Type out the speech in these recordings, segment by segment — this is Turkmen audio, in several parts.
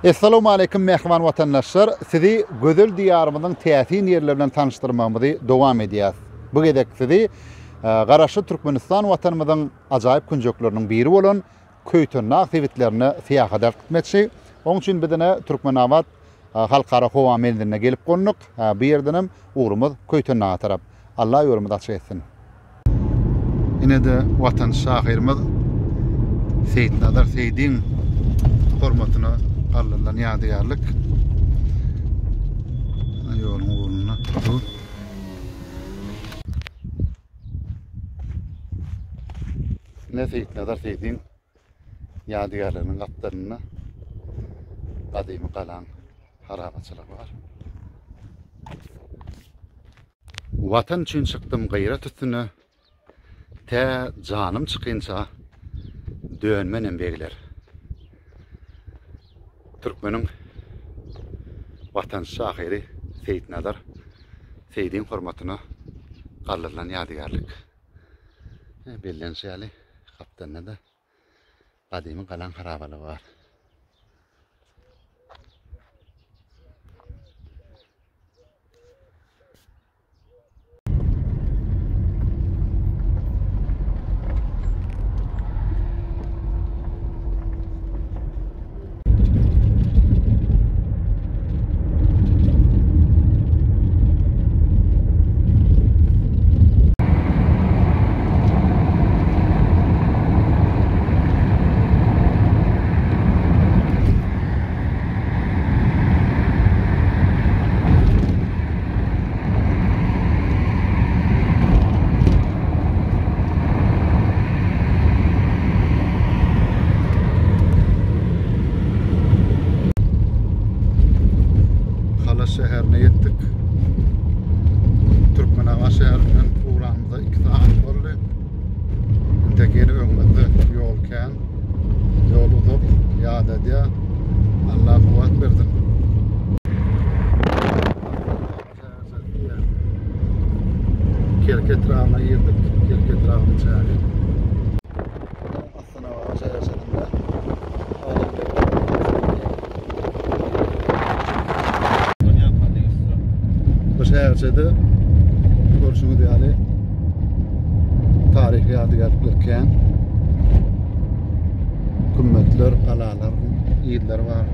Assalamu alaykum mehman vatandaşlar. Sizi gözel diyarımızın täsin yerlerinden tanıştırmamızı dowam edýäs. Bu gedek sizi Garaşy Türkmenistan watanymyzyň ajaýyp künjekleriniň biri bolan Köýtönnak sewitlerini syýahat etmekçi. Onuň üçin bizene Türkmenawat halkara howa meldine gelip gonnuk. Bu ýerdenem ugrumyz Köýtönnak tarap. Allah ýolumuzy açyk etsin. Ine de watan şahyrymyz Seyit Nadar Seydin hormatyna Allah'tan yadigarlık. Yolun uğruna bu. Ne Seyit Nadar Seydin yadigarlarının kaplarına kadimi kalan harabatçılık var. Vatan için çıktım gayret üstüne. Te canım çıkınca dönmenin beyler. Türkmenin vatan şahiri Seyit Nadar Seydin hormatyna gallarylan yadigarlyk. Belden şäli kaptanna da kadimi kalan harabaly var. Şäherine yetdik. Türkmenawat şäherinden uğramyzda 2 saat boldy. Inde geri öňümizde ýol kän. Ýol uzak, ýa-da diýä. Allah kuwat bersin. Kerketrağına ýerdik. Kerketrağını çäli. Aslanawat şäherinde şäherçede görüşüňiz ýaly taryhy ýadygarlyklar kän, kümmetler, galalar, ýylar var.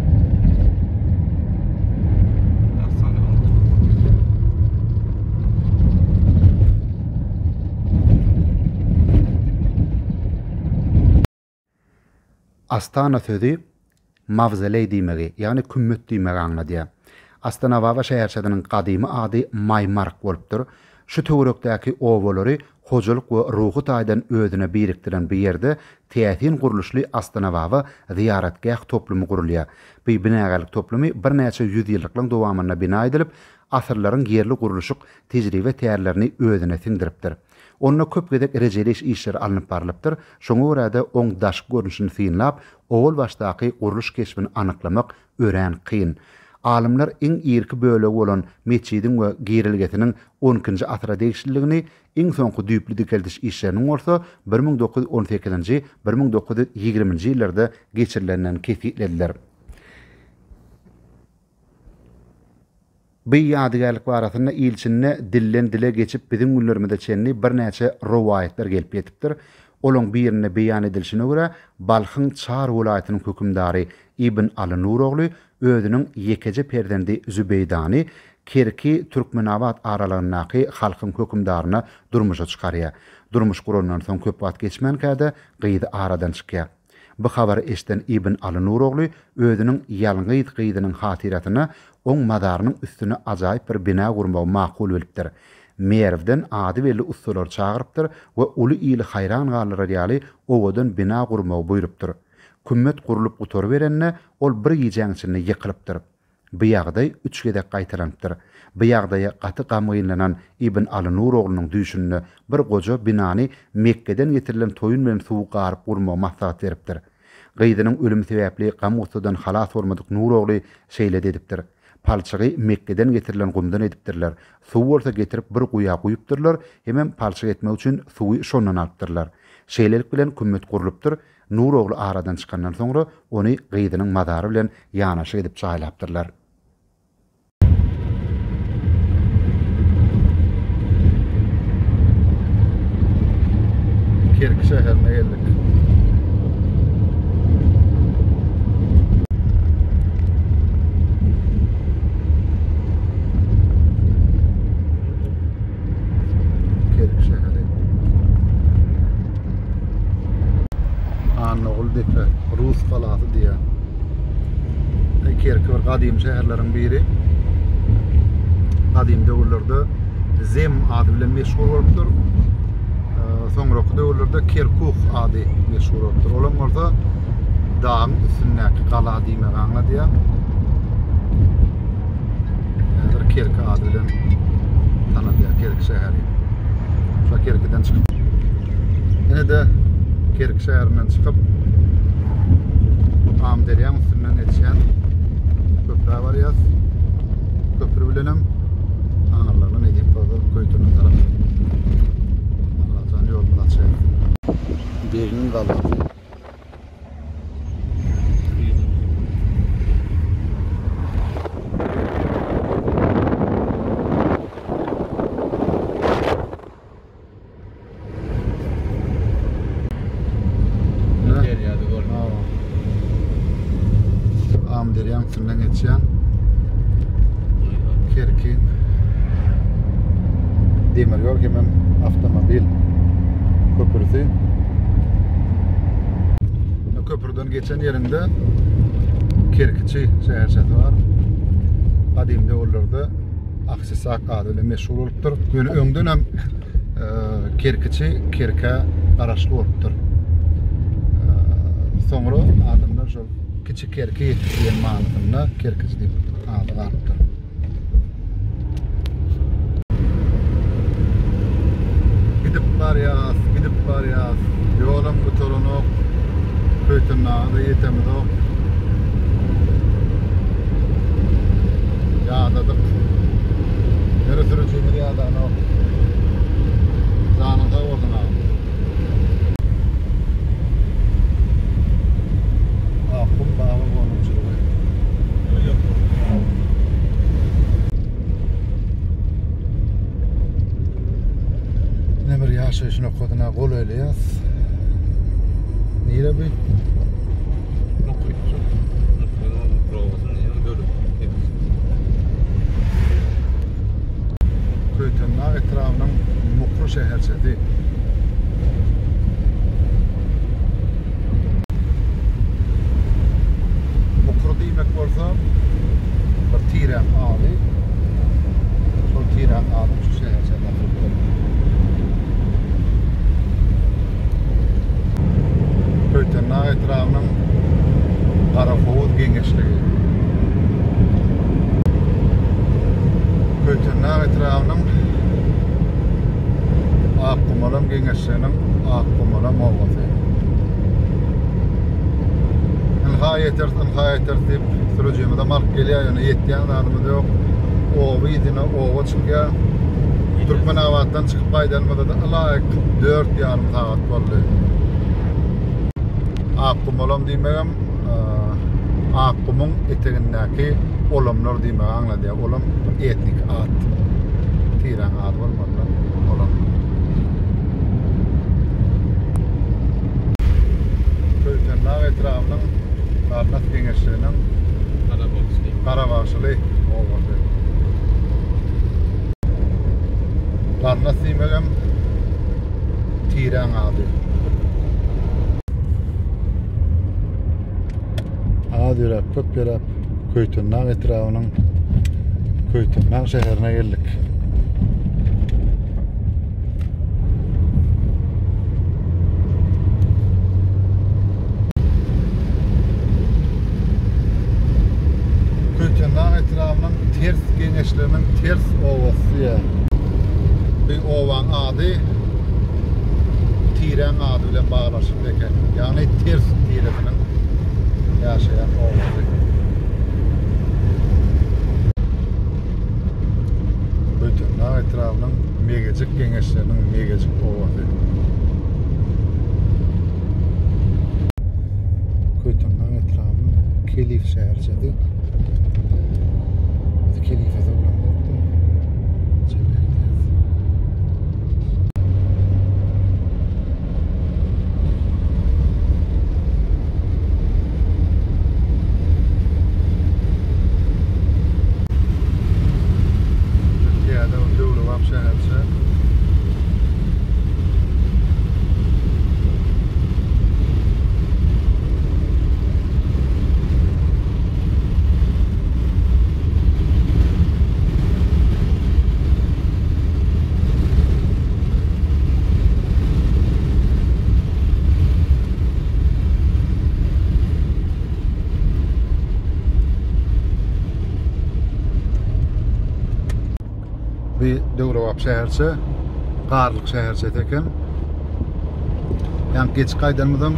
Astana sözi mavzaley diýmegi, ýagny kümmet diýmegi aňladýar. Astanawa şäherçediniň gadymy ady Maymark bolupdyr. Şu töwerekdäki owalary hojalyk we ruhy taýdan özüne birikdiren bir ýerde täsin guruluşly Astanawa ziyaretgah toplumy gurulýar. Bu binagalyk toplumy bir näçe ýüz ýyllyklaryň dowamyna bina edilip, asyrlaryň yerli guruluşyk tejribe täýärlerini özüne sindiripdir. Onda köp gedek rejeleş işleri alınıp barılıpdyr. Şoňa görä-de oň daş görnüşini synlap, owal başdaky guruluş kesbini anyklamak ören kyn. Alimler iň ýerki bölegi bolan meçidin we girilgetiniň 12-nji asra degişligini iň soňky düýpli dikeldiş işleriniň bolsa 1918-nji 1920-nji ýyllarda geçirilenden kefitlediler. Bu ýadygarlyk barasynda ilçinne dillen dile geçip biziň günlerimizde çenli bir näçe rowaýatlar gelip ýetipdir. Olaň birine beýan edilişine görä Balxyň Çar welaýatynyň hökümdary Ibn Ali Nurogly özüniň ýekeje perdendi Zübeydany Kerki Türkmenawat aralaryndaky halkyň hökümdaryna durmuşa çykarýar. Durmuş gurandan soň köp wagt geçmenkäde gyýdy aradan çykýar. Bu habary eşden Ibn Ali Nurogly özüniň ýalňyz gyýdynyň hatiratyna oň madarynyň üstüne ajaýyp bir bina gurmagy makul bilipdir. Merwden ady belli ustalar çağırıpdyr we uly ýyly hayran galary ýaly owadan bina gurmagy buýrupdyr. Kümmet gurulup gutar berenne ol bir ýejeň içinde ýykylypdyr. Bu ýagdaý 3 gedek gaýtaranypdyr. Bu ýagdaýa gaty gamylanan Ibn Ali Nuroglynyň düşünine bir goja binany Mekkeden getirilen toyun bilen suwuk garyp gurmagy maksat beripdir. Gyýdynyň ölüm sebäpli gam gusadan halas bolmadyk Nurogly şeýle dedipdir. Palçygy Mekkeden getirilen gumdan edipdirler. Suw bolsa getirip bir guýa guýupdyrlar, hemen palçyk etmek üçin suwy şondan alypdyrlar. Şeýlelik bilen kümmet gurulupdyr. Nuroglu aradan çıkandan sonra onu gyzynyň madary bilen ýanaşy edip çaýlapdyrlar. Kerk şäherine geldik. Kerk şäheri. Anogul depe, Rus kalasy diýe. Kerk bir gadym şäherleriň biri. Gadym döwürlerde Zem ady bilen meşhur bolupdyr. Soňraky döwürlerde Kirkuk ady meşhur bolupdyr. Olam orada dağın üstündäki gala diýme gaňla diýe. Häzir Kerk ady bilen tanylýar Kerk şäheri. Şu Kerkden çykyp ene de Kerk şäherinden çykyp Amderýan üstünden geçen köprü barýar. Köprü bilenem ağırlarla ne diyeyim bazı Köytünün tarafı. Anlatan yolunu açıyor. Birinin kalası. Amderyan üstünden geçen Kerk'in demir yol hemen avtomobil köprüsü. Köprüden geçen yerinde Kerkçi şäherçesi var. Kadimde olurdu. Aksesak adyla meşhur bolupdyr. Böyle öňden hem Kerkçi Kerke garaşly bolupdyr. Soňra adamlar şol Kiçik Kerki diýen manysyna Kerkçi diýip ady garpdyr. Gidip barýas, ýolum guturunok, Köytünnagyna ýetemizok. Ýadadyk. Nere sürüjümiz ýadanok. Zanyňa boldyna. Aklım bağı konumçuluğu. Ne bir yaşayışın okuduna kol öyleyaz. Nire bir? Köytünnagy etrafynyň mukru şäherçesi. Diýmek bolsa, bir tiran aly. Şol tiran aly şu şäherçede turupdyr. Köytünnagy etrafynyň Garafowuz geňeşligi. Köytünnagy etrafynyň Akkumalam geňeşliginiň Akkumalam owasy. Ilhaýeter diýip sürejimde mark gelýär, ýöne ýetýän adamy da ýok. Owy ýetine owa çykýar. Türkmenawatdan çykyp gaýdanmada da alaýyk 4,5 saat boldy. Akkumalam diýmegem akkumyň etegindäki olamlar diýmek aňladýar. Olam etnik at. Tiran at bolmanda olam. Köytünnagy etrafynyň Karnat geňeşliginiň Karabaşly owasy. Karnat diýmegem tiran ady. Adyrap, köpgerap Köytünnagy etrafynyň Köytünnagy şäherine geldik. Köytünnagy etrafynyň ters geňeşliginiň ters owasy. Bir owan ady tiran ady bilen baglaşyp eken. Ýani ters tirannyň ýaşaýan owasy. Köytünnagy etrafynyň megejik geňeşliginiň megejik owasy. şäherçedi. Bizi kelife dowlandy. Türkiýede dowlawam şäherçe. Bir Dowlawap şäherçe, garlyk şäherçe eken. Ýa-ni geç gaýdanmydym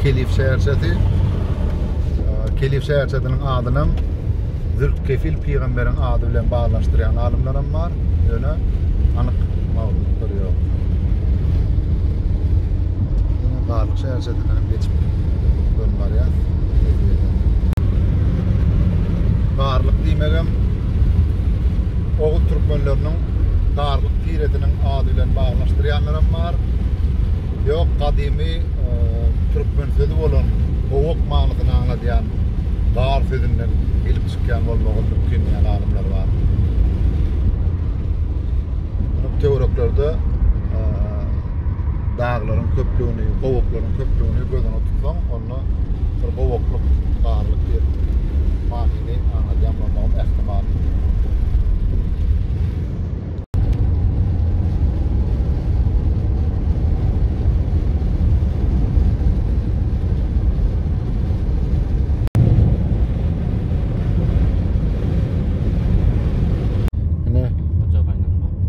Kelif şäherçesi. Kelif şäherçesiniň adynam Zülkefil peýgamberiň ady bilen baglaşdyrýan alymlaram bar. Ýöne anyk maglumatlar ýok. Garlyk şäherçesinden geçip dönýär. Garlyk diýmegem Oğuz Türkmenlerinin garlyk piretiniň ady bilen baglaşdyrýanlaram bar. Yok kadimi Türkmen sözü bolan Oğuk maglygyny anladýan gar sözünden gelip çykýan bolmagy mümkin ýa-ni alymlar bar. Bu teoriýalarda dağlaryň köplüğini, gowaklaryň köplüğini gözüne tutsaň, onu bir gowaklyk garlyk bir manyny anladýan bolmagym ähtimal.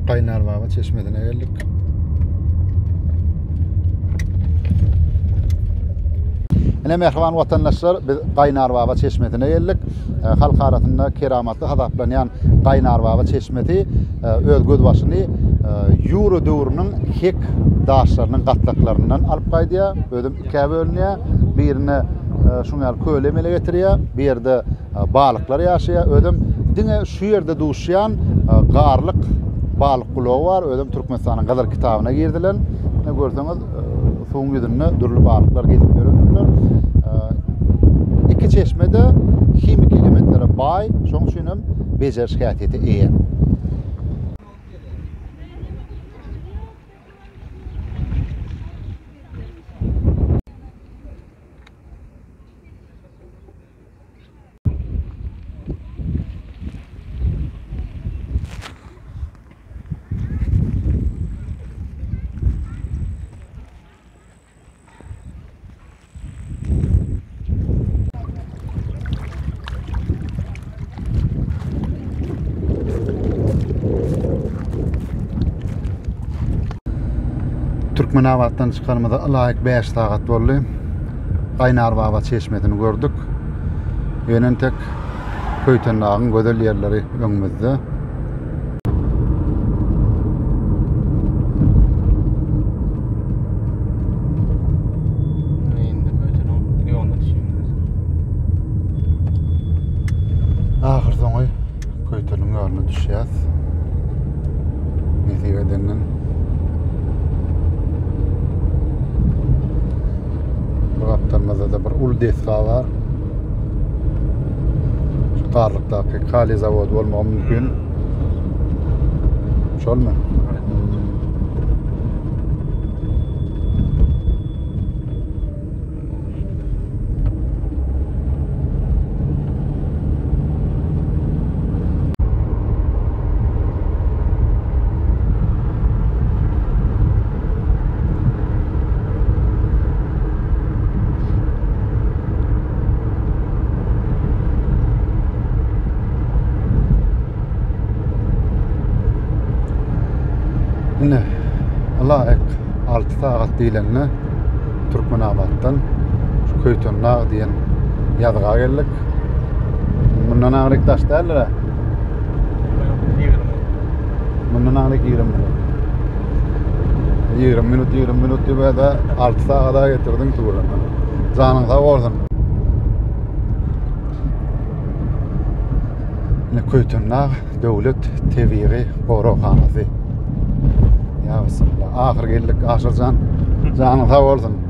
Qaynarbaba çeşmedine geldik. Ene merhaban vatandaşlar, biz Qaynarbaba çeşmedine geldik. Halk arasında keramatly hadaplanýan Qaynarbaba çeşmedi öz gözbaşyny Euro döwrüniň hek daşlarynyň gatlaklarynyň alyp gaýdýar. Özüm iki bölünýär. Birini şuňal kölemele getirýär, bir ýerde balyklar ýaşaýar. Özüm diňe şu ýerde duşýan garlyk balyk gulagy bar. Özüm Türkmenistanyň Gazar kitabyna girdiler. Ne görseňiz, soňky ýüzünde dürli balyklar gedip görünürler. İki çeşmede kimik elementlere bay, şoň üçin hem bejer şäherçeti eýen. Türkmenabatdan çıkarmada laýyk 5 saat boldy. Qaynarbaba çeşmedini gördük. Ýönen tek köýtenlagyň gözel ýerleri öňümizde. Ahir soňy köýteniň ýoluna düşýär. Netiýeden Kaptanmada da bir ul deska var. Şu garlykdaky kali zawod bolmagy mümkin. Şolmy? Ne? Laýyk 6 saat diýlenle Türkmenabatdan şu Köýtenlag diýen ýazga geldik. Mundan agryk daşdallar. Mundan agryk 20 minut. 20 minut diýip 6 saata getirdiň tuğrana. Janyň sag bolsun. Köytünna döwlet tebiği gorokhanasy. Ya bismillah. Ahir geldik aşırcan. Canı sağ olsun.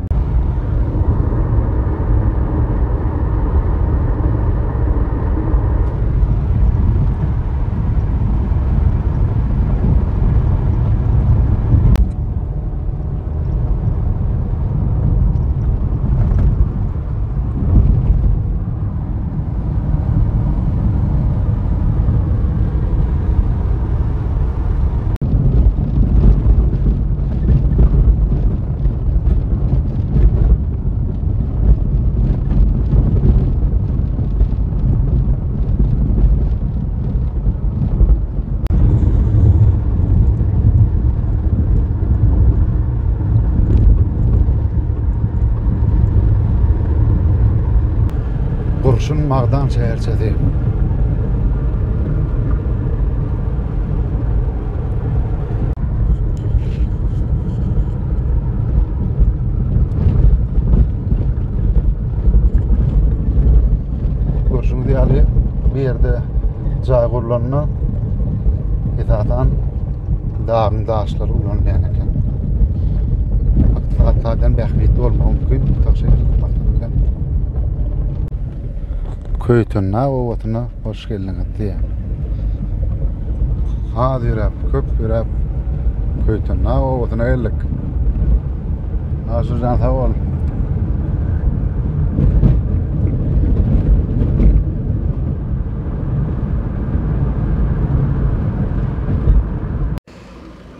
Kurşun Mağdan şehirçesi. Kurşun diyali bir yerde cay kurulanını etatan dağın daşları ulanmayan eken. Hattadan behmiyetli olma mümkün. Takşehir bakımından. Köytünna o vatına hoş geldiniz diye. Hadi yürep, köp yürep. Köytünna o vatına geldik. Aşırcan sağ ol.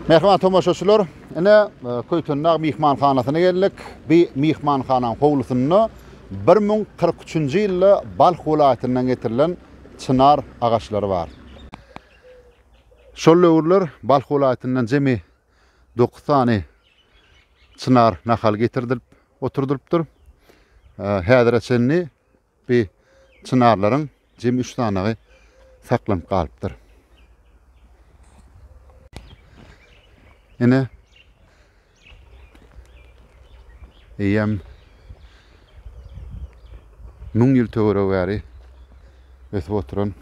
Merhaba tomaşaçılar. Ene Köytünna mihmanxanasyna geldik. Bir mihmanxanan howlusyny 1043-nji ýylda Balx welaýatynyň getirilen çınar agaçlary bar. Şol ýyllar Balx welaýatynyň jemi 9 tane çınar nahal getirilip oturdulypdyr. Häzirçenni bir çınarlaryň jemi 3 tanagy saklanyp galypdyr. Ene eýem 1000 ýyl töwere bäri ösüp oturan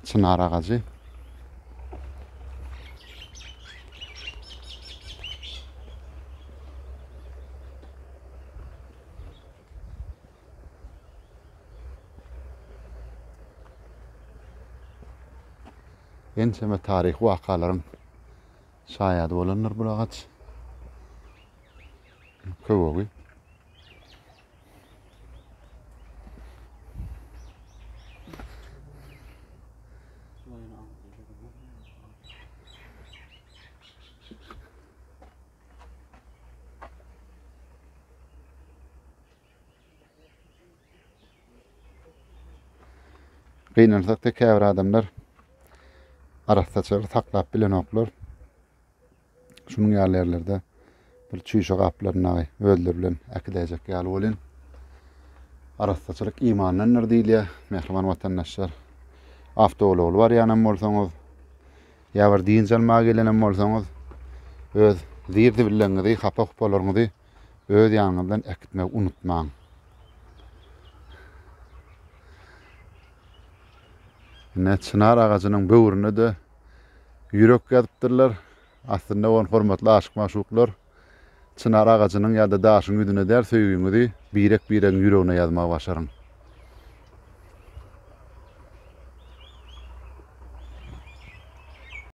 çınar agacı. Enseme tarih wakalaryň şaýady bolanlar bu agaç. Köwegi. Gynansak da käbir adamlar arastaçylar taklap bilen oklar. Şunun ýerlerde bir çüýşe gaplarına öldürülen akidejek ýaly bolan. Arastaçylyk imandandyr diýilýär. Mehriban watandaşlar. Awtolog bar ýanam bolsaňyz, ýa bir din jalmaga gelenem bolsaňyz, öz zirdi bileňizi, hapa hupalaryňyzy öz ýanyňyzdan ekitmek unutmaň. Ne çınar ağacının böwrüne de ýürek ýatypdyrlar. Aslında on hormatly aşyk maşuklar çınar ağacının ýa-da daşyň üdüne der söýgüňizi birek-birek ýüregine ýazmagy başaryň.